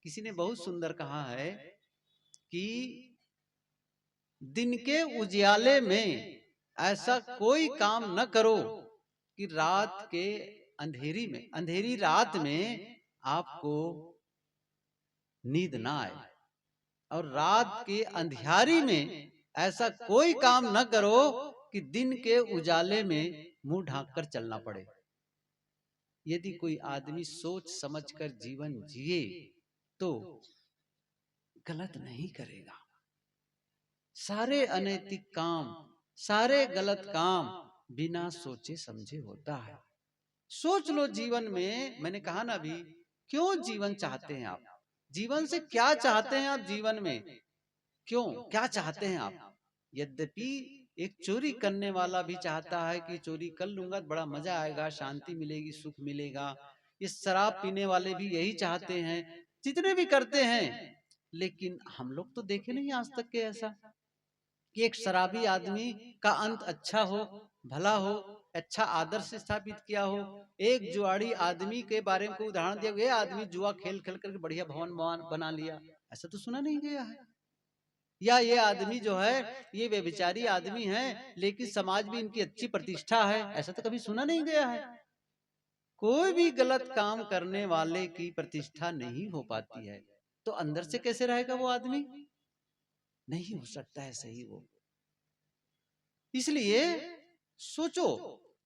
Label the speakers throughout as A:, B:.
A: किसी ने बहुत सुंदर कहा है कि दिन के उजियाले में ऐसा कोई काम न करो कि रात के अंधेरी में, अंधेरी रात में आपको नींद ना आए, और रात के अंधियारी में ऐसा कोई काम न करो कि दिन के उजाले में मुंह ढांककर चलना पड़े। यदि कोई आदमी सोच समझकर जीवन जिए तो गलत नहीं करेगा। सारे अनैतिक काम, सारे गलत काम बिना सोचे समझे होता है। सोच लो जीवन में, मैंने कहा ना अभी, क्यों जीवन चाहते हैं आप? जीवन से क्या चाहते हैं आप जीवन में? क्यों, क्या चाहते हैं आप? यद्यपि एक चोरी करने वाला भी चाहता है कि चोरी कर लूंगा तो बड़ा मजा आएगा, शांति मिलेगी, सुख मिलेगा। इस शराब पीने वाले भी यही चाहते हैं, जितने भी करते हैं। लेकिन हम लोग तो देखे नहीं आज तक के ऐसा कि एक शराबी आदमी का अंत अच्छा हो, भला हो, अच्छा आदर्श स्थापित किया हो। एक जुआड़ी आदमी के बारे में उदाहरण दिया, ये आदमी जुआ खेल खेल करके बढ़िया भवन बना लिया, ऐसा तो सुना नहीं गया है। या ये आदमी जो है ये व्यभिचारी आदमी है लेकिन समाज में इनकी अच्छी प्रतिष्ठा है, ऐसा तो कभी सुना नहीं गया है। कोई भी गलत काम करने वाले की प्रतिष्ठा नहीं हो पाती है, तो अंदर से कैसे रहेगा वो आदमी? नहीं हो सकता है सही वो। इसलिए सोचो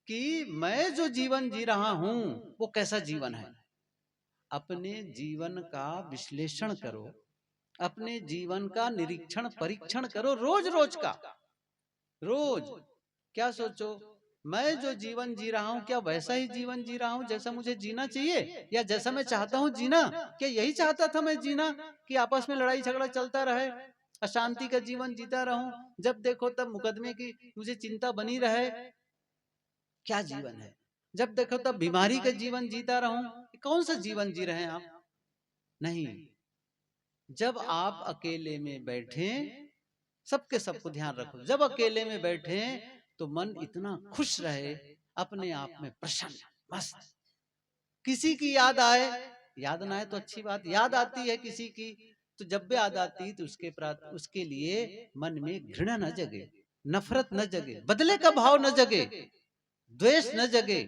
A: कि मैं जो जीवन जी रहा हूं वो कैसा जीवन है। अपने जीवन का विश्लेषण करो, अपने जीवन का निरीक्षण परीक्षण करो, रोज रोज का। रोज क्या सोचो, मैं जो जीवन जी रहा हूं क्या वैसा ही जीवन जी रहा हूं जैसा मुझे जीना चाहिए, या जैसा मैं चाहता हूं जीना? क्या यही चाहता था मैं जीना कि आपस में लड़ाई झगड़ा चलता रहे, अशांति का जीवन जीता रहूं, जब देखो तब मुकदमे की मुझे चिंता बनी रहे? क्या जीवन है? जब देखो तब बीमारी का जीवन जीता रहूं, कौन सा जीवन जी रहे हैं आप? नहीं। जब आप अकेले में बैठे, सबके सबको ध्यान रखो, जब अकेले में बैठे तो मन इतना खुश रहे, अपने आप में प्रसन्न मस्त। किसी की याद आए, याद ना आए तो अच्छी बात, याद आती है किसी की तो जब भी याद आती तो उसके लिए मन में घृणा न जगे, नफरत न जगे, बदले का भाव न जगे, द्वेष न जगे,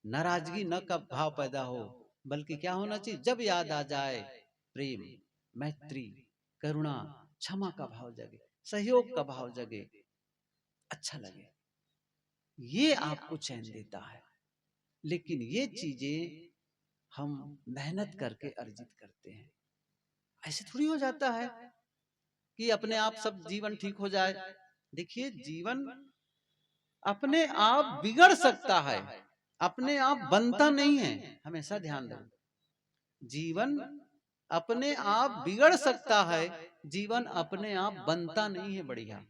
A: नाराजगी न का भाव पैदा हो, बल्कि क्या होना चाहिए? जब याद आ जाए प्रेम, मैत्री, करुणा, क्षमा का भाव जगे, सहयोग का भाव जगे, अच्छा लगे। ये आपको चैन देता है। लेकिन ये चीजें हम मेहनत करके अर्जित करते हैं। ऐसे थोड़ी हो जाता है कि अपने आप सब जीवन ठीक हो जाए। देखिए, जीवन अपने आप बिगड़ सकता है, अपने आप बनता नहीं है, हमेशा ध्यान दो। जीवन अपने आप बिगड़ सकता है, जीवन अपने आप बनता नहीं है। बढ़िया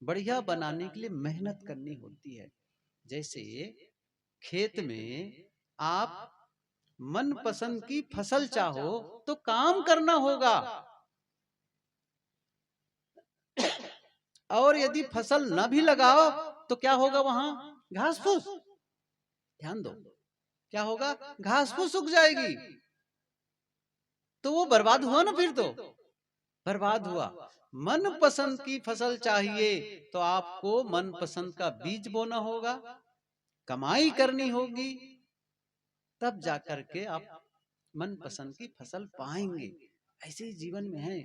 A: बढ़िया बनाने के लिए मेहनत करनी होती है। जैसे खेत में आप मन पसंद की फसल चाहो तो काम करना होगा, और यदि फसल न भी लगाओ तो क्या होगा? वहां घास फूस, ध्यान दो, क्या होगा? घास फूस उग जाएगी, तो वो बर्बाद हुआ ना, फिर तो बर्बाद हुआ। मन पसंद की फसल चाहिए तो आपको मन पसंद का बीज बोना होगा, कमाई करनी होगी, तब जाकर के आप मन पसंद की फसल पाएंगे। ऐसे ही जीवन में है।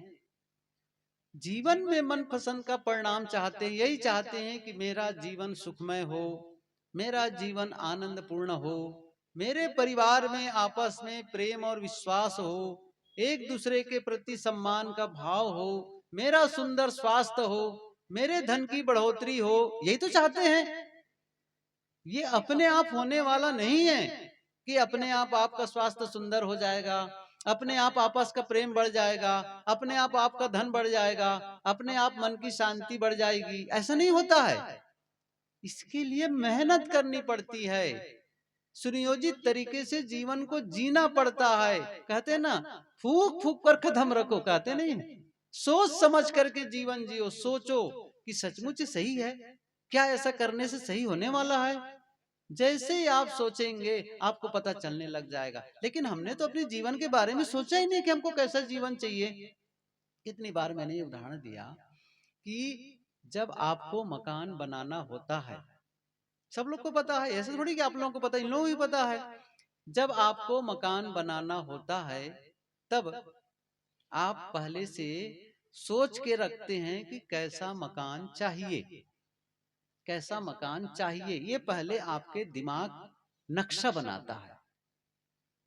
A: जीवन में मन पसंद का परिणाम चाहते हैं, यही चाहते हैं कि मेरा जीवन सुखमय हो, मेरा जीवन आनंद पूर्ण हो, मेरे परिवार में आपस में प्रेम और विश्वास हो, एक दूसरे के प्रति सम्मान का भाव हो, मेरा सुंदर स्वास्थ्य हो, मेरे धन की बढ़ोतरी हो, यही तो चाहते हैं। ये अपने आप होने वाला नहीं है कि अपने आप आपका स्वास्थ्य सुंदर हो जाएगा, अपने आप आपस का प्रेम बढ़ जाएगा, अपने आप आपका धन बढ़ जाएगा, अपने आप मन की शांति बढ़ जाएगी। ऐसा नहीं होता है। इसके लिए मेहनत करनी पड़ती है, सुनियोजित तरीके से जीवन को जीना पड़ता है। कहते हैं ना, फूक फूक कर कदम रखो, कहते नहीं? सोच समझ करके जीवन जियो। सोचो कि सचमुच सही है क्या? ऐसा करने से सही होने वाला है? जैसे ही आप सोचेंगे आपको पता चलने लग जाएगा। लेकिन हमने तो अपने जीवन के बारे में सोचा ही नहीं कि हमको कैसा जीवन चाहिए। कितनी बार मैंने ये उदाहरण दिया कि जब आपको मकान बनाना होता है, सब लोग को पता है, ऐसे थोड़ी कि आप लोगों को पता, इन लोगों को भी पता है। जब आपको मकान बनाना होता है तब आप पहले से सोच के रखते हैं कि कैसा मकान चाहिए, कैसा मकान चाहिए, ये पहले आपके दिमाग नक्शा बनाता है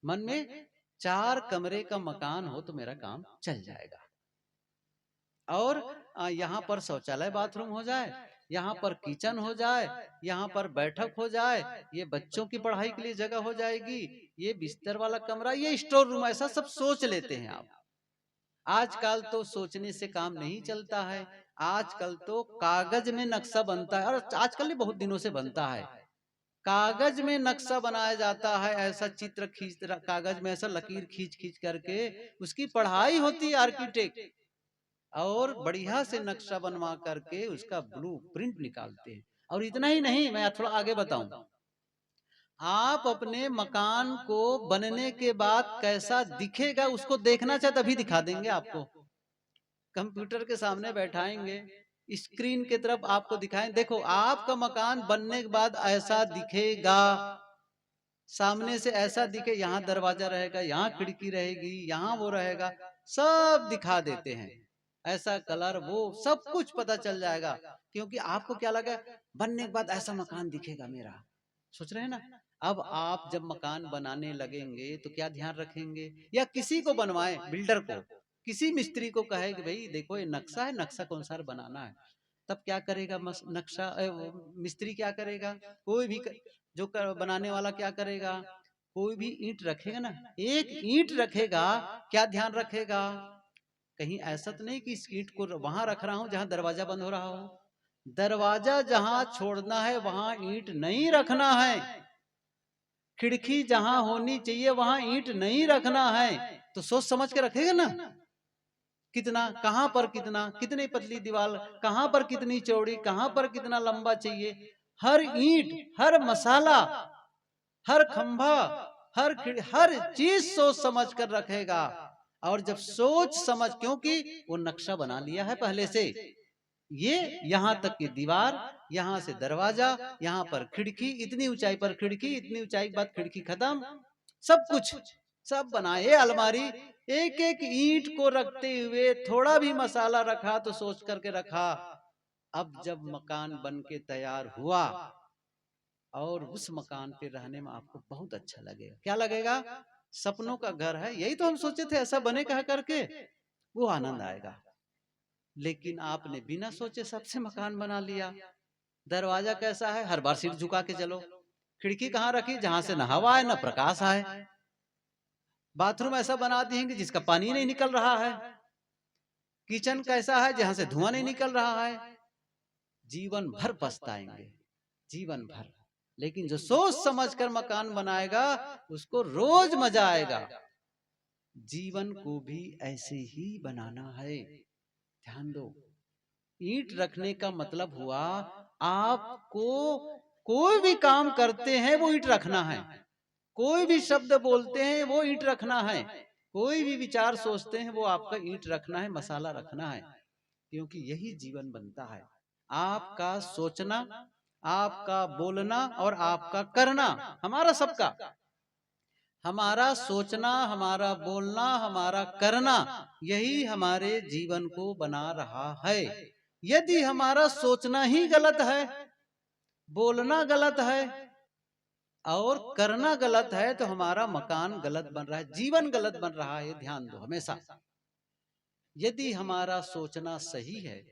A: मन में। 4 कमरे का मकान हो तो मेरा काम चल जाएगा, और यहाँ पर शौचालय बाथरूम हो जाए, यहाँ पर किचन हो जाए, यहाँ पर बैठक हो जाए, ये बच्चों की पढ़ाई के लिए जगह हो जाएगी, ये बिस्तर वाला कमरा, ये स्टोर रूम, ऐसा सब सोच लेते हैं आप। आजकल तो सोचने से काम नहीं चलता है, आजकल तो कागज में नक्शा बनता है, और आजकल नहीं बहुत दिनों से बनता है। कागज में नक्शा बनाया जाता है, ऐसा चित्र खींच, कागज में ऐसा लकीर खींच खींच करके उसकी पढ़ाई होती है आर्किटेक्ट, और बढ़िया से नक्शा बनवा करके उसका ब्लू प्रिंट निकालते हैं। और इतना ही नहीं, मैं थोड़ा आगे बताऊं, आप अपने मकान को बनने के बाद कैसा दिखेगा उसको देखना चाहे तभी दिखा देंगे आपको। कंप्यूटर के सामने बैठाएंगे, स्क्रीन की तरफ आपको दिखाएं, देखो आपका मकान बनने के बाद ऐसा दिखेगा, सामने से ऐसा दिखे, यहाँ दरवाजा रहेगा, यहाँ खिड़की रहेगी, यहाँ वो रहेगा, सब दिखा देते हैं। ऐसा कलर वो सब कुछ पता चल जाएगा, क्योंकि आपको क्या लगा, बनने के बाद ऐसा मकान दिखेगा मेरा। सोच रहे हैं ना। अब आप जब मकान बनाने लगेंगे तो क्या ध्यान रखेंगे, या किसी को बनवाएं, बिल्डर को, किसी मिस्त्री को कहे कि भाई देखो ये नक्शा है, नक्शा के अनुसार बनाना है, तब क्या करेगा नक्शा वो मिस्त्री क्या करेगा, कोई भी जो बनाने वाला क्या करेगा, कोई भी ईंट रखेगा ना, एक ईंट रखेगा, क्या ध्यान रखेगा, कहीं ऐसा तो नहीं कि इस ईंट को वहां रख रहा हूं जहां दरवाजा बंद हो रहा हो। दरवाजा जहां छोड़ना है वहां ईंट नहीं रखना है, खिड़की जहां होनी चाहिए वहां ईंट नहीं रखना है। तो सोच समझ के रखेगा ना, कितना, कहां पर कितना, कितनी पतली दीवार, कहां पर कितनी चौड़ी, कहां पर कितना लंबा चाहिए, हर ईंट, हर मसाला, हर खंभा, हर चीज सोच समझ कर रखेगा। और जब सोच समझ, क्योंकि वो नक्शा बना लिया है पहले से, ये यहाँ तक की दीवार, यहाँ से दरवाजा, यहाँ पर खिड़की, इतनी ऊंचाई पर खिड़की, इतनी ऊंचाई के बाद खिड़की खत्म, सब कुछ सब बनाए, अलमारी, एक एक ईंट को रखते हुए थोड़ा भी मसाला रखा तो सोच करके रखा। अब जब मकान बन के तैयार हुआ और उस मकान पे रहने में आपको बहुत अच्छा लगेगा, क्या लगेगा, सपनों का घर है, यही तो हम सोचे थे ऐसा बने कहा करके, वो आनंद आएगा। लेकिन आपने बिना सोचे सबसे मकान बना लिया। दरवाजा कैसा है, हर बार सिर झुका के चलो, खिड़की कहाँ रखी जहां से ना हवा आए ना प्रकाश आए, बाथरूम ऐसा बना दिए कि जिसका पानी नहीं निकल रहा है, किचन कैसा है जहां से धुआं नहीं निकल रहा है। जीवन भर पछताएंगे, जीवन भर। लेकिन जो सोच समझ कर मकान बनाएगा उसको रोज मजा आएगा। जीवन को भी ऐसे ही बनाना है, ध्यान दो। ईंट रखने का मतलब हुआ आपको कोई भी काम करते हैं वो ईंट रखना है, कोई भी शब्द बोलते हैं वो ईंट रखना है, कोई भी विचार सोचते हैं वो आपका ईंट रखना है, मसाला रखना है। क्योंकि यही जीवन बनता है, आपका सोचना, आपका बोलना और आपका करना, हमारा सबका, हमारा सोचना, हमारा बोलना, हमारा करना, यही हमारे जीवन को बना रहा है। यदि हमारा सोचना ही गलत है, बोलना गलत है और करना गलत है तो हमारा मकान गलत बन रहा है, जीवन गलत बन रहा है, ध्यान दो हमेशा। यदि हमारा सोचना सही है,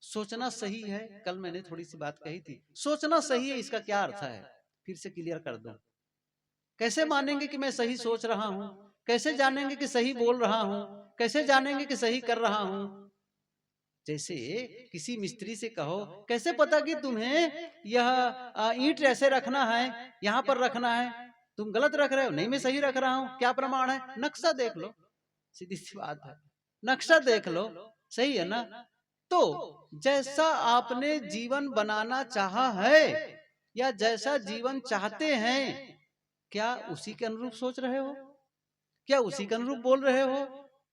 A: सोचना सही है, कल मैंने थोड़ी सी बात कही थी, सोचना सही है इसका क्या अर्थ है, फिर से क्लियर कर दूं। कैसे मानेंगे कि मैं सही सोच रहा हूं, कैसे जानेंगे कि सही बोल रहा हूं, कैसे जानेंगे कि सही कर रहा हूं। जैसे किसी मिस्त्री से कहो, कैसे पता कि तुम्हें यह ईंट ऐसे रखना है, यहाँ पर रखना है, तुम गलत रख रहे हो, नहीं मैं सही रख रहा हूं, क्या प्रमाण है, नक्शा देख लो, सीधी सी बात है, नक्शा देख लो, सही है ना। तो जैसा आपने जीवन बनाना चाहा है या जैसा जीवन चाहते हैं, क्या उसी के अनुरूप सोच रहे हो? क्या उसी के अनुरूप बोल रहे हो?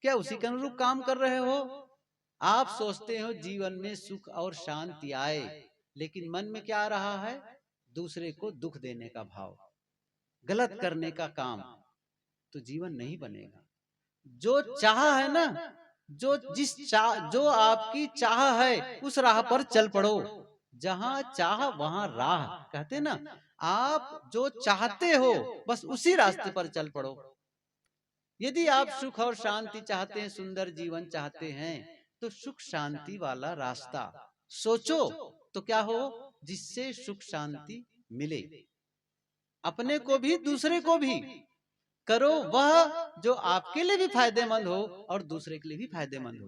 A: क्या उसी के अनुरूप काम कर रहे हो? आप सोचते हो जीवन में सुख और शांति आए, लेकिन मन में क्या आ रहा है? दूसरे को दुख देने का भाव, गलत करने का काम। तो जीवन नहीं बनेगा। जो चाह है ना, जो आपकी चाह है, उस राह पर चल पड़ो। जहां चाह वहां राह, कहते ना। आप जो चाहते हो बस उसी रास्ते पर चल पड़ो। यदि आप सुख और शांति चाहते हैं, सुंदर जीवन चाहते हैं, तो सुख शांति वाला रास्ता सोचो तो क्या हो, जिससे सुख शांति मिले, अपने को भी दूसरे को भी। करो वह जो आपके लिए भी फायदेमंद हो और दूसरे के लिए भी फायदेमंद हो।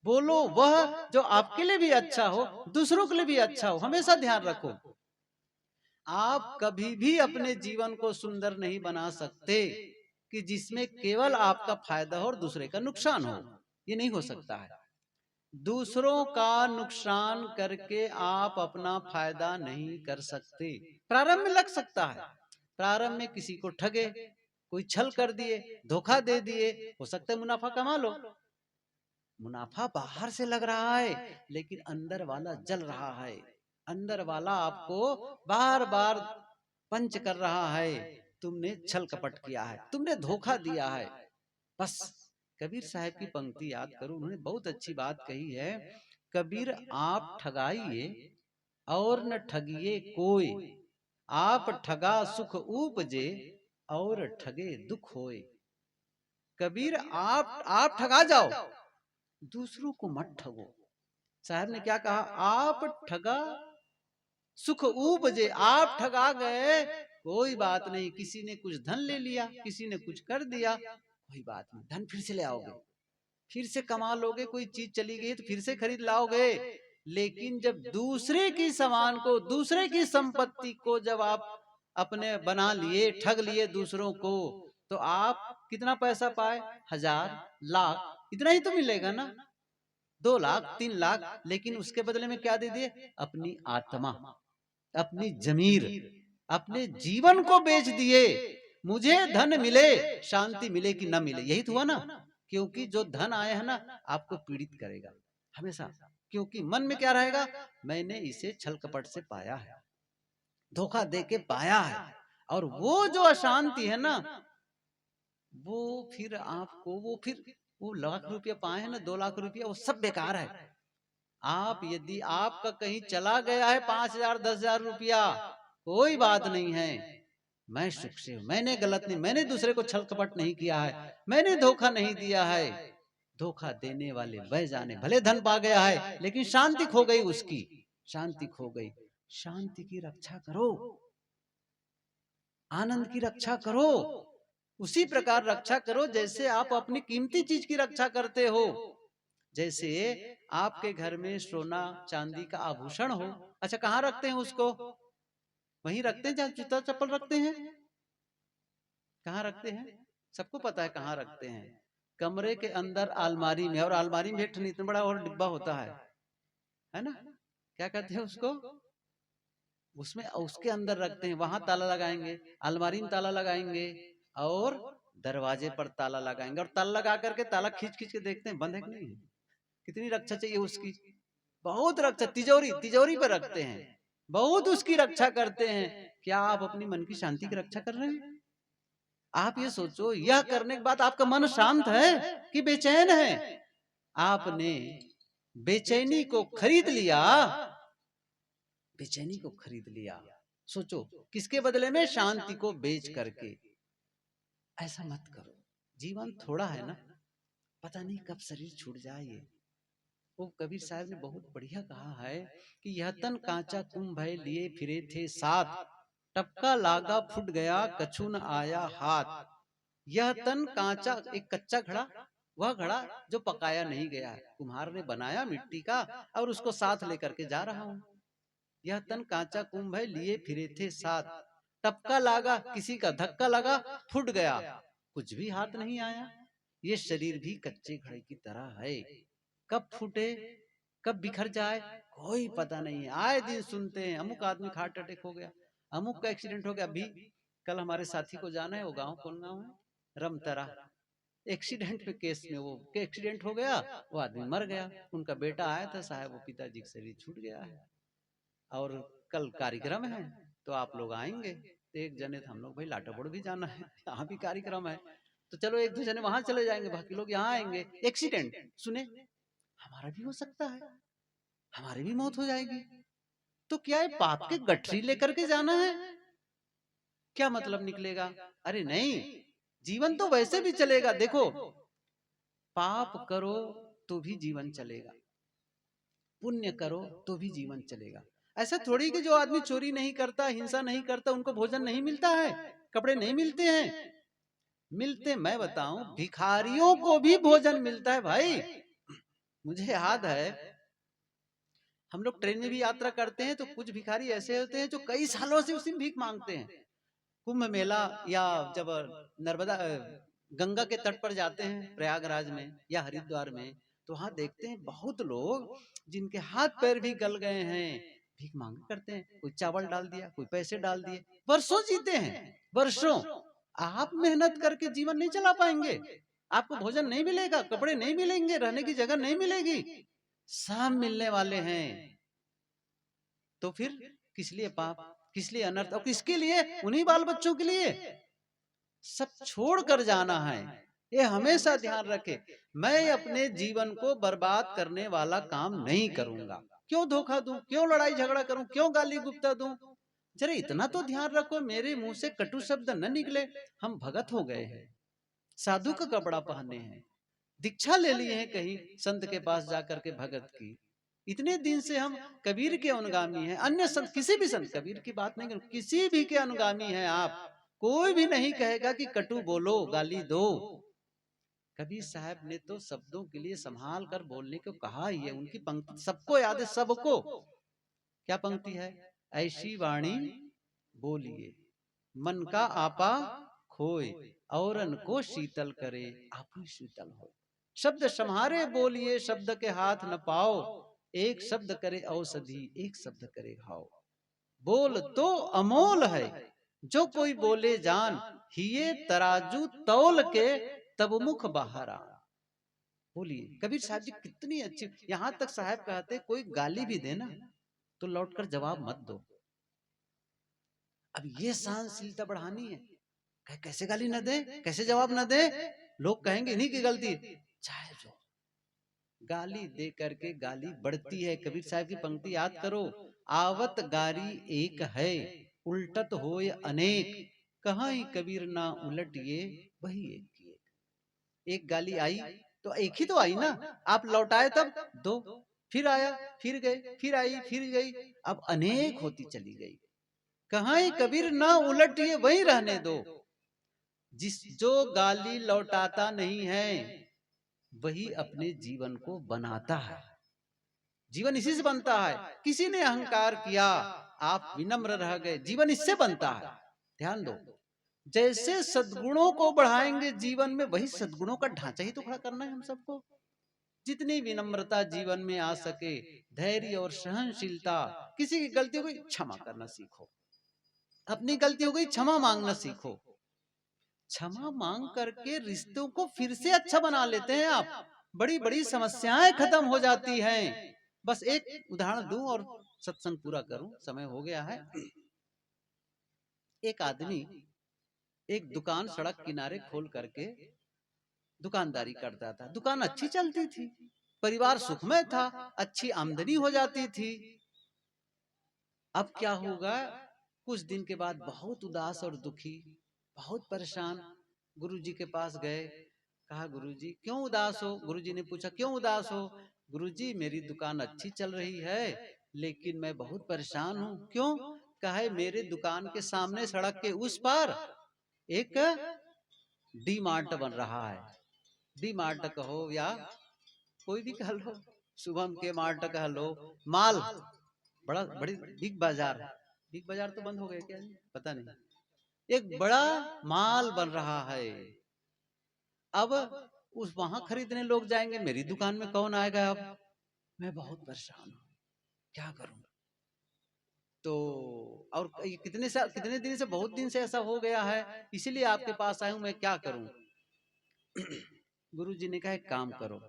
A: बोलो वह जो आपके लिए भी अच्छा हो, दूसरों के लिए भी अच्छा हो। हमेशा ध्यान रखो, आप कभी भी अपने जीवन को सुंदर नहीं बना सकते कि जिसमें केवल आपका फायदा हो और दूसरे का नुकसान हो। ये नहीं हो सकता है। दूसरों का नुकसान करके आप अपना फायदा नहीं कर सकते। प्रारंभ में लग सकता है, प्रारंभ में किसी को ठगे, कोई छल कर दिए, धोखा दे दिए, हो सकता है मुनाफा कमा लो। मुनाफा बाहर से लग रहा है, लेकिन अंदर वाला जल रहा है। अंदर वाला आपको बार बार पंच कर रहा है, तुमने छल कपट किया है, तुमने धोखा दिया है। बस कबीर साहब की पंक्ति याद करो, उन्होंने बहुत अच्छी बात कही है। कबीर आप ठगाइए और न ठगिए कोई, आप ठगा सुख उपजे और ठगे दुख होए। कबीर आप ठगा जाओ, दूसरों को मत ठगो। साहब ने क्या कहा? आप ठगा सुख उपजे, आप ठगा गए, कोई बात नहीं। किसी ने कुछ धन ले लिया, किसी ने कुछ कर दिया, कोई बात नहीं, धन फिर से ले आओगे, फिर से कमा लोगे। कोई चीज चली गई तो फिर से खरीद लाओगे। लेकिन जब दूसरे की सामान को, दूसरे की संपत्ति को जब आप अपने बना लिए, ठग लिए दूसरों को, तो आप कितना पैसा पाए? 1000, लाख, इतना ही तो मिलेगा ना। 2 लाख, 3 लाख, लेकिन उसके बदले में क्या दे दिए? अपनी आत्मा, अपनी जमीर, अपने जीवन को बेच दिए। मुझे धन मिले, शांति मिले कि ना मिले, यही तो हुआ ना। क्योंकि जो धन आया है ना, आपको पीड़ित करेगा हमेशा। क्योंकि मन में क्या रहेगा? मैंने इसे छल कपट से पाया है, धोखा दे के पाया है। और वो जो अशांति है ना, वो फिर आपको, वो लाख रुपया पाए हैं ना, 2 लाख रुपया, वो सब बेकार है। आप यदि आपका कहीं चला गया है 5000, 10,000 रुपया, कोई बात नहीं है, मैं सुख से हूं, मैंने गलत नहीं, मैंने दूसरे को छल कपट नहीं किया है, मैंने धोखा नहीं दिया है। धोखा देने वाले वह जाने, भले धन पा गया है लेकिन शांति खो गई उसकी, शांति खो गई। शांति की रक्षा करो, आनंद की रक्षा करो, उसी प्रकार रक्षा करो जैसे आप अपनी कीमती चीज की रक्षा करते हो। जैसे आपके घर में सोना चांदी का आभूषण हो, अच्छा कहाँ रखते हैं उसको? वहीं रखते हैं जहाँ जूता चप्पल रखते हैं। कहाँ रखते हैं? सबको पता है कहाँ रखते हैं। कमरे के अंदर अलमारी में, और अलमारी में एक इतना बड़ा और डिब्बा होता है ना, क्या कहते हैं उसको? उसमें, उसके अंदर रखते हैं, वहां ताला लगाएंगे, अलमारी में ताला लगाएंगे, और दरवाजे पर ताला लगाएंगे, और ताला लगा करके ताला खींच खींच के देखते हैं बंद है कि नहीं है। कितनी रक्षा चाहिए उसकी? बहुत रक्षा। तिजोरी, तिजोरी पर रखते हैं, बहुत उसकी रक्षा करते हैं। क्या आप अपनी मन की शांति की रक्षा कर रहे हैं? आप ये सोचो, यह करने के बाद आपका मन शांत है कि बेचैन है? आपने बेचैनी को खरीद लिया, बेचैनी को खरीद लिया। सोचो किसके बदले में? शांति को बेच करके। ऐसा मत करो, जीवन थोड़ा है ना, पता नहीं कब शरीर छूट जाए। ये वो कबीर साहब ने बहुत बढ़िया कहा है कि यह तन कांचा तुम भय लिए फिरे थे साथ, टपका लागा फूट गया कछु न आया हाथ। यह तन कांचा, एक कच्चा घड़ा, वह घड़ा जो पकाया नहीं गया है, कुम्हार ने बनाया मिट्टी का और उसको साथ लेकर के जा रहा हूं। यह तन कांचा कुंभ है लिए फिरे थे साथ, टपका लागा, किसी का धक्का लगा, फूट गया, कुछ भी हाथ नहीं आया। ये शरीर भी कच्चे घड़े की तरह है, कब फूटे कब बिखर जाए कोई पता नहीं है। आए दिन सुनते हैं अमुक आदमी का हार्ट अटैक हो गया, अमुक का एक्सीडेंट हो गया। अभी कल हमारे साथी को जाना है, वो गांव कौन गांव है, रमतरा, एक्सीडेंट में केस में वो एक्सीडेंट हो गया, वो आदमी मर गया। उनका बेटा आया था, साहब वो पिताजी का शरीर छूट गया है और कल कार्यक्रम है तो आप लोग आएंगे। तो एक जने हम लोग भाई लाटाबोड़ भी जाना है, यहाँ भी कार्यक्रम है, तो चलो एक दो जने वहां चले जाएंगे, बाकी लोग यहाँ आएंगे। एक्सीडेंट सुने, हमारा भी हो सकता है, हमारी भी मौत हो जाएगी, तो क्या है पाप के गठरी लेकर के जाना है, क्या मतलब निकलेगा? अरे नहीं, जीवन तो वैसे भी चलेगा। देखो, पाप करो तो भी जीवन चलेगा, पुण्य करो तो भी जीवन चलेगा। ऐसा थोड़ी कि जो आदमी चोरी नहीं करता, हिंसा नहीं करता, उनको भोजन नहीं मिलता है, कपड़े नहीं मिलते हैं। मिलते, मैं बताऊं, भिखारियों को भी भोजन मिलता है भाई। मुझे याद है हम लोग ट्रेन में भी यात्रा करते हैं तो कुछ भिखारी ऐसे होते हैं जो कई सालों से उसी में भीख मांगते हैं। कुंभ मेला या जब नर्मदा गंगा के तट पर जाते हैं प्रयागराज में या हरिद्वार में, तो वहां देखते हैं बहुत लोग जिनके हाथ पैर भी गल गए हैं, भीख मांग करते हैं। कोई चावल डाल दिया, कोई पैसे डाल दिए, वर्षों जीते हैं, वर्षों। आप मेहनत करके जीवन नहीं चला पाएंगे, आपको भोजन नहीं मिलेगा, कपड़े नहीं मिलेंगे, रहने की जगह नहीं मिलेगी, सब मिलने वाले हैं। तो फिर किस लिए पाप, किस लिए अनर्थ, और किसके लिए? उन्हीं बाल बच्चों के लिए। सब छोड़ कर जाना है, ये हमेशा ध्यान रखे। मैं अपने जीवन को बर्बाद करने वाला काम नहीं करूंगा। क्यों धोखा दूं, क्यों लड़ाई झगड़ा करूं, क्यों गाली गुप्ता दूं? जरा इतना तो ध्यान रखो मेरे मुंह से कटु शब्द न निकले। हम भगत हो गए हैं, साधु का कपड़ा पहने हैं, दीक्षा ले लिए हैं कहीं संत के पास जाकर के भगत की। इतने दिन से हम कबीर के अनुगामी हैं, अन्य संत, किसी भी संत, कबीर की बात नहीं करूं, किसी भी के अनुगामी हैं आप। कोई भी नहीं कहेगा कि कटु बोलो, गाली दो। कबीर साहब ने तो शब्दों के लिए संभाल कर बोलने को कहा ही है। उनकी पंक्ति सबको याद है, सबको। क्या पंक्ति है? ऐसी वाणी बोलिए मन का आपा खोए, औरन को शीतल करे आप ही शीतल हो। शब्द सम्हारे बोलिए, शब्द के हाथ न पाओ, एक शब्द करे औषधि, एक शब्द करे घाव। बोल तो अमोल है, जो कोई बोले जान, हिये तराजू तौल के तब मुख बाहर आ। बोलिए, कबीर साहब जी कितनी अच्छी। यहां तक साहब कहते कोई गाली भी देना तो लौटकर जवाब मत दो। अब ये सहनशीलता बढ़ानी है। कैसे गाली न दे, कैसे जवाब न दे, लोग कहेंगे इन्हीं की गलती। चाहे जो गाली दे करके गाली बढ़ती है। कबीर साहब की पंक्ति याद करो, आवत गारी एक है, उल्टत होय अनेक, कहाँ ही कबीर ना उलट ये वही एक की एक गाली आई तो एक ही तो आई ना, आप लौटाए तब दो, फिर आया, फिर गए, फिर आई, फिर गई, अब अनेक होती चली गई। कहाँ ही कबीर ना उलट ये वही रहने दो। जिस जो गाली लौटाता नहीं है वही अपने जीवन को बनाता है। जीवन इसी से बनता है। किसी ने अहंकार किया, आप विनम्र रह गए, जीवन इससे बनता है। ध्यान दो, जैसे सद्गुणों को बढ़ाएंगे जीवन में, वही सद्गुणों का ढांचा ही तो खड़ा करना है हम सबको। जितनी विनम्रता जीवन में आ सके, धैर्य और सहनशीलता, किसी की गलती हो गई क्षमा करना सीखो, अपनी गलती हो गई क्षमा मांगना सीखो। क्षमा मांग करके रिश्तों को फिर से अच्छा बना लेते हैं आप, बड़ी बड़ी समस्याएं खत्म हो जाती हैं। बस एक उदाहरण दूं और सत्संग पूरा करूं, समय हो गया है। एक आदमी एक दुकान सड़क किनारे खोल करके दुकानदारी करता था। दुकान अच्छी चलती थी, परिवार सुखमय था, अच्छी आमदनी हो जाती थी। अब क्या होगा, कुछ दिन के बाद बहुत उदास और दुखी, बहुत परेशान गुरुजी के पास गए। कहा गुरुजी क्यों उदास हो? गुरुजी ने पूछा क्यों उदास हो? गुरुजी मेरी दुकान अच्छी चल रही है लेकिन मैं बहुत परेशान हूँ। क्यों? कहा मेरे दुकान के सामने सड़क के उस पार एक डी मार्ट बन रहा है। डी मार्ट कहो या कोई भी कह लो, शुभम के मार्ट कह लो, माल बड़ा बड़ी बिग बाजार। बिग बाजार तो बंद हो गए क्या? पता नहीं। एक बड़ा माल बन रहा है। अब उस वहां खरीदने लोग जाएंगे, मेरी दुकान में कौन आएगा? अब मैं बहुत परेशान हूँ, क्या करूं? तो और कितने दिन से, बहुत दिन से ऐसा हो गया है, इसीलिए आपके पास आया हूं, मैं क्या करूं? गुरु जी ने कहा एक काम करो,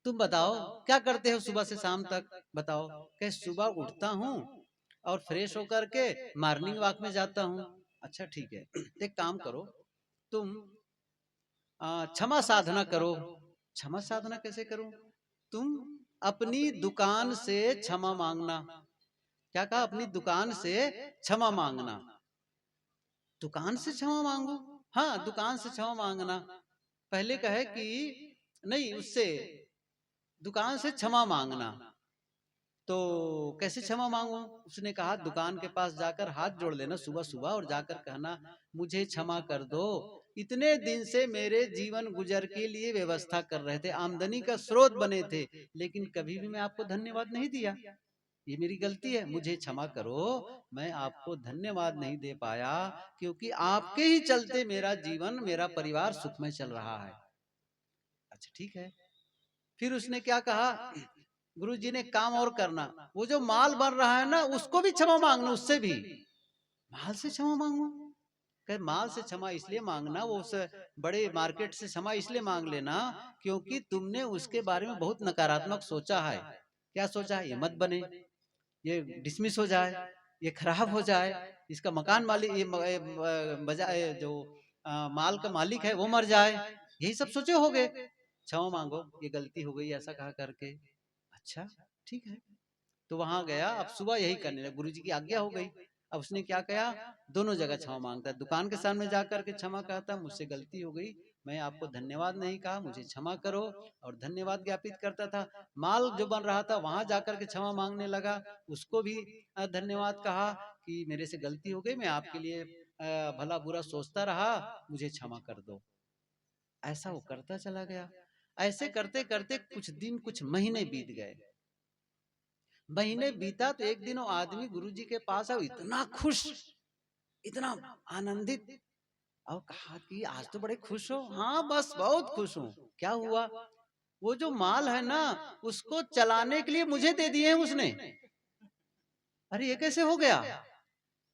A: तुम बताओ क्या करते हो सुबह से शाम तक, बताओ। कहे सुबह उठता हूँ और फ्रेश होकर के मॉर्निंग वॉक में जाता हूँ। अच्छा ठीक है, एक काम करो, तुम क्षमा साधना करो। क्षमा साधना कैसे करूं? तुम अपनी दुकान से क्षमा मांगना। क्या कहा? अपनी दुकान से क्षमा मांगना। दुकान से क्षमा मांगू? हाँ, दुकान से क्षमा मांगना। पहले कहे कि नहीं, उससे दुकान से क्षमा मांगना। तो कैसे क्षमा मांगू? उसने कहा दुकान के पास जाकर हाथ जोड़ लेना सुबह सुबह और जाकर कहना मुझे क्षमा कर दो, इतने दिन से मेरे जीवन गुजर के लिए व्यवस्था कर रहे थे, आमदनी का स्रोत बने थे, लेकिन कभी भी मैं आपको धन्यवाद नहीं दिया, ये मेरी गलती है, मुझे क्षमा करो, मैं आपको धन्यवाद नहीं दे पाया, क्योंकि आपके ही चलते मेरा जीवन, मेरा परिवार सुखमय चल रहा है। अच्छा ठीक है। फिर उसने क्या कहा? गुरु जी ने काम और करना, वो जो माल बन रहा है ना, उसको भी क्षमा मांगना, उससे भी। माल से क्षमा मांगू? कहे माल से क्षमा इसलिए मांगना, वो उस बड़े मार्केट से क्षमा इसलिए मांग लेना क्योंकि तुमने उसके बारे में बहुत नकारात्मक सोचा है। क्या सोचा है? ये मत बने, ये डिसमिस हो जाए, ये खराब हो जाए, इसका मकान मालिक, बजाय जो माल का मालिक है वो मर जाए, यही सब सोचे होगे, क्षमा मांगो, ये गलती हो गई, ऐसा कहा करके। अच्छा ठीक है। तो वहां गया, अब सुबह यही करने लगा, गुरु जी की आज्ञा हो गई। अब उसने क्या किया? दोनों जगह क्षमा मांगता है, दुकान के सामने जाकर के क्षमा कहता, मुझसे गलती हो गई, मैं आपको धन्यवाद नहीं कहा, मुझे क्षमा करो, और धन्यवाद ज्ञापित करता था। माल जो बन रहा था वहां जाकर के क्षमा मांगने लगा, उसको भी धन्यवाद कहा कि मेरे से गलती हो गई, मैं आपके लिए भला बुरा सोचता रहा, मुझे क्षमा कर दो। ऐसा वो करता चला गया। ऐसे करते करते कुछ दिन, कुछ महीने बीत गए। महीने बीता तो एक दिन वो आदमी गुरुजी के पास आया, इतना खुश, इतना आनंदित, और कहा कि आज तो बड़े खुश हो। हाँ बस बहुत खुश हूँ। क्या हुआ? वो जो माल है ना, उसको चलाने के लिए मुझे दे दिए हैं उसने। अरे ये कैसे हो गया?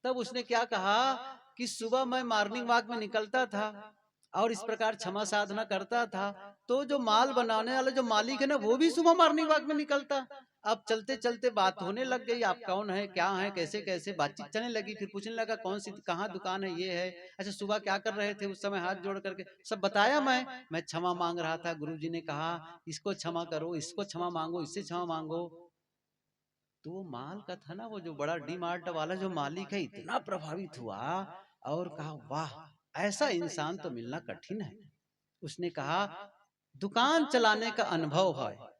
A: तब उसने क्या कहा कि सुबह मैं मॉर्निंग वॉक में निकलता था और इस प्रकार क्षमा साधना करता था, तो जो माल बनाने वाला जो मालिक है ना, वो भी सुबह मॉर्निंग वॉक में निकलता। अब चलते चलते बात होने लग गई, आप कौन है, क्या है, कैसे कैसे बातचीत चलने लगी। फिर पूछने लगा कौन सी, कहाँ दुकान है, ये है। अच्छा सुबह क्या कर रहे थे उस समय? हाथ जोड़ करके सब बताया। मैं क्षमा मांग रहा था, गुरु जी ने कहा इसको क्षमा करो, इसको क्षमा मांगो, इससे क्षमा मांगो। तो वो माल का था ना, वो जो बड़ा डी मार्ट वाला जो मालिक है, इतना प्रभावित हुआ और कहा वाह, ऐसा इंसान तो मिलना कठिन है। उसने कहा दुकान चलाने का अनुभव है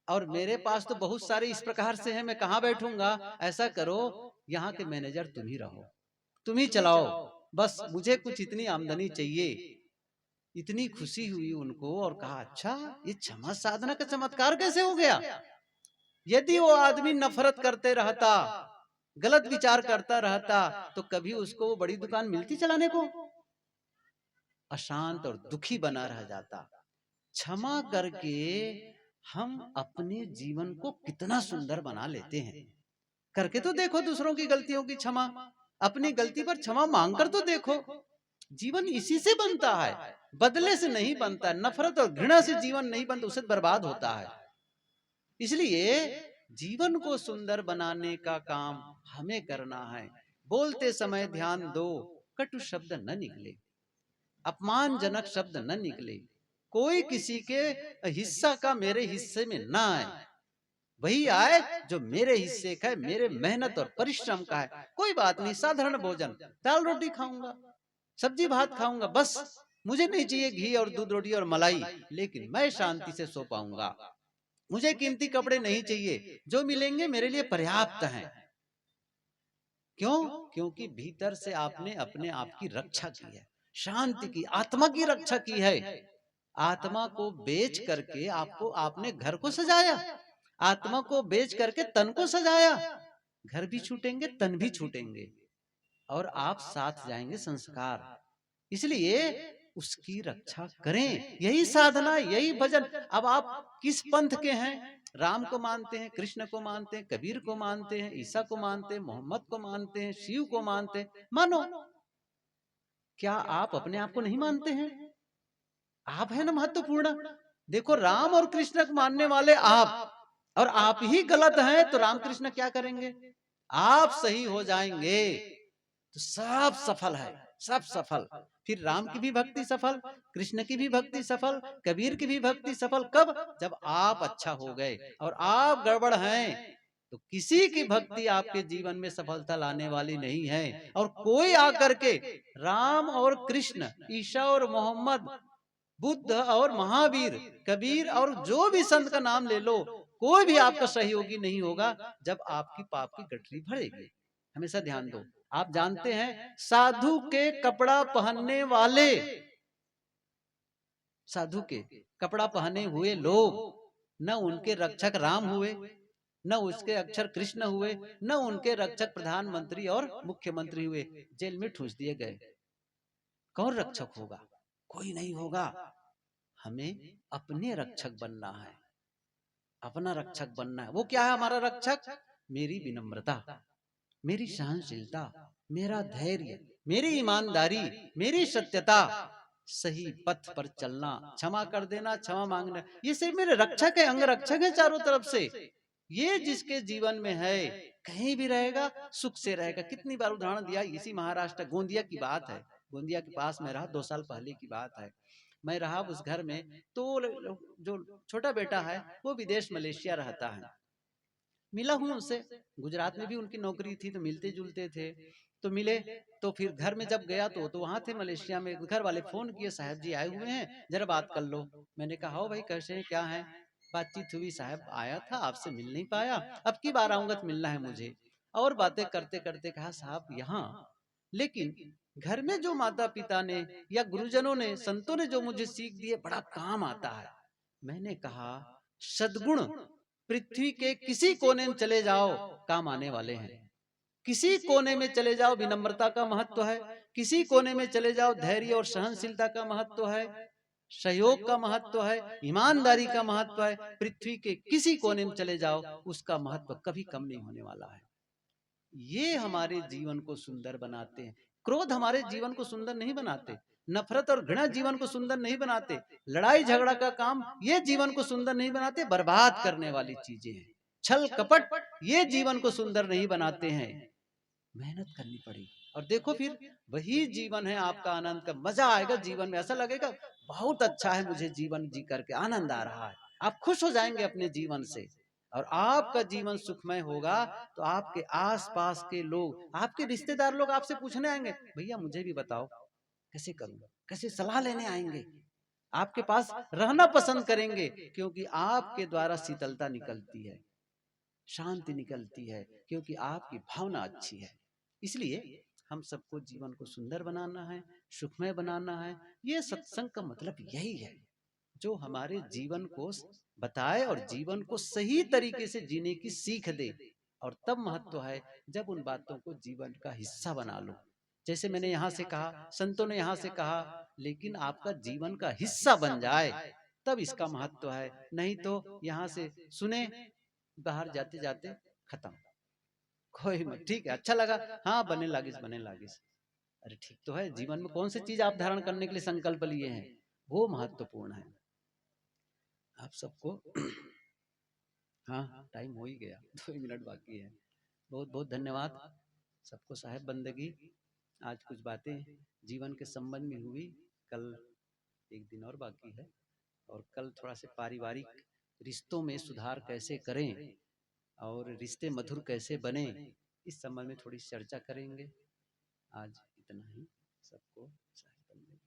A: और मेरे पास तो बहुत सारे इस प्रकार से हैं, मैं कहाँ बैठूंगा। ऐसा करो, यहाँ के मैनेजर तुम ही रहो, तुम ही चलाओ, बस मुझे कुछ इतनी आमदनी चाहिए। इतनी खुशी हुई उनको और कहा अच्छा, ये क्षमा साधना का चमत्कार कैसे हो गया? यदि वो आदमी नफरत करते रहता, गलत विचार करता रहता, तो कभी उसको वो बड़ी दुकान मिलती चलाने को? अशांत और दुखी बना रह जाता। क्षमा करके हम अपने जीवन को कितना सुंदर बना लेते हैं। करके तो देखो दूसरों की गलतियों की क्षमा, अपनी गलती पर क्षमा मांगकर तो देखो। जीवन इसी से बनता है, बदले से नहीं बनता। नफरत और घृणा से जीवन नहीं बनता, उससे बर्बाद होता है। इसलिए जीवन को सुंदर बनाने का काम हमें करना है। बोलते समय ध्यान दो, कटु शब्द न निकले, अपमानजनक शब्द न निकले, कोई किसी के हिस्सा का मेरे हिस्से में ना आए, वही आए जो मेरे हिस्से का है, मेरे मेहनत और परिश्रम का है। कोई बात नहीं, साधारण भोजन, दाल रोटी खाऊंगा, सब्जी भात खाऊंगा, बस मुझे नहीं चाहिए घी और दूध रोटी और मलाई, लेकिन मैं शांति से सो पाऊंगा। मुझे कीमती कपड़े नहीं चाहिए, जो मिलेंगे मेरे लिए पर्याप्त हैं। क्यों? क्योंकि भीतर से आपने अपने आप की रक्षा की है, शांति की, आत्मा की रक्षा की है। आत्मा को बेच करके आपको, आपने घर को सजाया, आत्मा को बेच करके तन को सजाया। घर भी छूटेंगे, तन भी छूटेंगे, और आप साथ जाएंगे संस्कार। इसलिए उसकी रक्षा करें, यही साधना, यही भजन। अब आप किस पंथ के हैं, राम को मानते हैं, कृष्ण को मानते हैं, कबीर को मानते हैं, ईसा को मानते हैं, मोहम्मद को मानते हैं, शिव को मानते हैं, मानो। क्या आप अपने आप को नहीं मानते हैं? आप है ना महत्वपूर्ण। देखो, राम और कृष्ण को मानने वाले आप, और आप ही गलत हैं तो राम कृष्ण क्या करेंगे? आप सही हो जाएंगे तो सब सफल है, सब सफल। फिर राम की भी भक्ति सफल, कृष्ण की भी भक्ति सफल, कबीर की भी भक्ति सफल। कब? जब आप अच्छा हो गए। और आप गड़बड़ हैं तो किसी की भक्ति आपके जीवन में सफलता लाने वाली नहीं है। और कोई आकर के राम और कृष्ण, ईसा और मोहम्मद, बुद्ध और महावीर, कबीर और जो भी संत का नाम ले लो, कोई भी आपका सहयोगी नहीं होगा जब आपकी पाप की गठरी भरेगी। हमेशा ध्यान दो। आप जानते हैं, साधु के कपड़ा पहनने वाले, साधु के कपड़ा पहने हुए लोग, न उनके रक्षक राम हुए, न उसके अक्षर कृष्ण हुए, न उनके रक्षक प्रधानमंत्री और मुख्यमंत्री हुए, जेल में ठूस दिए गए। कौन रक्षक होगा? कोई नहीं होगा। हमें अपने रक्षक बनना है, अपना रक्षक बनना है। वो क्या है हमारा रक्षक? मेरी विनम्रता, मेरी सहनशीलता, मेरा धैर्य, मेरी ईमानदारी, मेरी सत्यता, सही पथ पर चलना, क्षमा कर देना, क्षमा मांगना, ये सब मेरे रक्षक है, अंग रक्षक है चारों तरफ से। ये जिसके जीवन में है, कहीं भी रहेगा सुख से रहेगा। कितनी बार उदाहरण दिया, इसी महाराष्ट्र गोंदिया की बात है। गोंदिया के पास में रहा, 2 साल पहले की बात है। मैं रहा उस घर में, तो जो छोटा बेटा है वो विदेश मलेशिया रहता है। मिला हूं उनसे, गुजरात में भी उनकी नौकरी थी तो मिलते जुलते थे। तो मिले, तो फिर घर में जब गया तो वहां थे मलेशिया में। घर वाले फोन किए, साहब जी आए हुए हैं, जरा बात कर लो। मैंने कहा हो भाई, कैसे हैं, क्या है? बातचीत हुई, साहब आया था, आपसे मिल नहीं पाया, अब की बार आऊंगा तो मिलना है मुझे। और बातें करते करते कहा, साहब यहाँ, लेकिन घर में जो माता पिता ने या गुरुजनों ने, संतों ने जो मुझे सीख दिए, बड़ा काम आता है। मैंने कहा, सद्गुण पृथ्वी के किसी कोने में चले जाओ, काम आने वाले हैं। किसी कोने में चले जाओ, विनम्रता का महत्व है। किसी कोने में चले जाओ, धैर्य और सहनशीलता का महत्व है, सहयोग का महत्व है, ईमानदारी का महत्व है। पृथ्वी के किसी कोने में चले जाओ, उसका महत्व कभी कम नहीं होने वाला है। ये हमारे जीवन को सुंदर बनाते हैं। क्रोध हमारे जीवन को सुंदर नहीं बनाते, नफरत और घृणा जीवन को सुंदर नहीं बनाते, लड़ाई झगड़ा का काम ये जीवन को सुंदर नहीं बनाते, बर्बाद करने वाली चीजें हैं। छल कपट ये जीवन को सुंदर नहीं बनाते हैं। मेहनत करनी पड़ेगी। और देखो, फिर वही जीवन है आपका, आनंद का मजा आएगा जीवन में। ऐसा लगेगा बहुत अच्छा है, मुझे जीवन जी करके आनंद आ रहा है। आप खुश हो जाएंगे अपने जीवन से, और आपका जीवन सुखमय होगा तो आपके आसपास के लोग, आपके रिश्तेदार लोग आपसे पूछने आएंगे, भैया मुझे भी बताओ कैसे करूं, कैसे सलाह लेने आएंगे। आपके पास रहना पसंद करेंगे, क्योंकि आपके द्वारा शीतलता निकलती है, शांति निकलती है, क्योंकि आपकी भावना अच्छी है। इसलिए हम सबको जीवन को सुंदर बनाना है, सुखमय बनाना है। ये सत्संग का मतलब यही है, जो हमारे जीवन को बताए और जीवन को सही तरीके से जीने की सीख दे। और तब महत्व है जब उन बातों को जीवन का हिस्सा बना लो। जैसे मैंने यहाँ से कहा, संतों ने यहाँ से कहा, लेकिन आपका जीवन का हिस्सा बन जाए तब इसका महत्व है। नहीं तो यहाँ से सुने, बाहर जाते जाते खत्म। कोई मत, ठीक है, अच्छा लगा, हाँ बने लागिस, बने लागिस। अरे ठीक तो है, जीवन में कौन सी चीज आप धारण करने के लिए संकल्प लिए हैं, वो महत्वपूर्ण है। आप सबको हाँ, टाइम हो ही गया, 2 मिनट बाकी है। बहुत बहुत धन्यवाद सबको। साहेब बंदगी, आज कुछ बातें जीवन के संबंध में हुई। कल एक दिन और बाकी है, और कल थोड़ा से पारिवारिक रिश्तों में सुधार कैसे करें और रिश्ते मधुर कैसे बने, इस संबंध में थोड़ी चर्चा करेंगे। आज इतना ही। सबको साहेब बंदगी।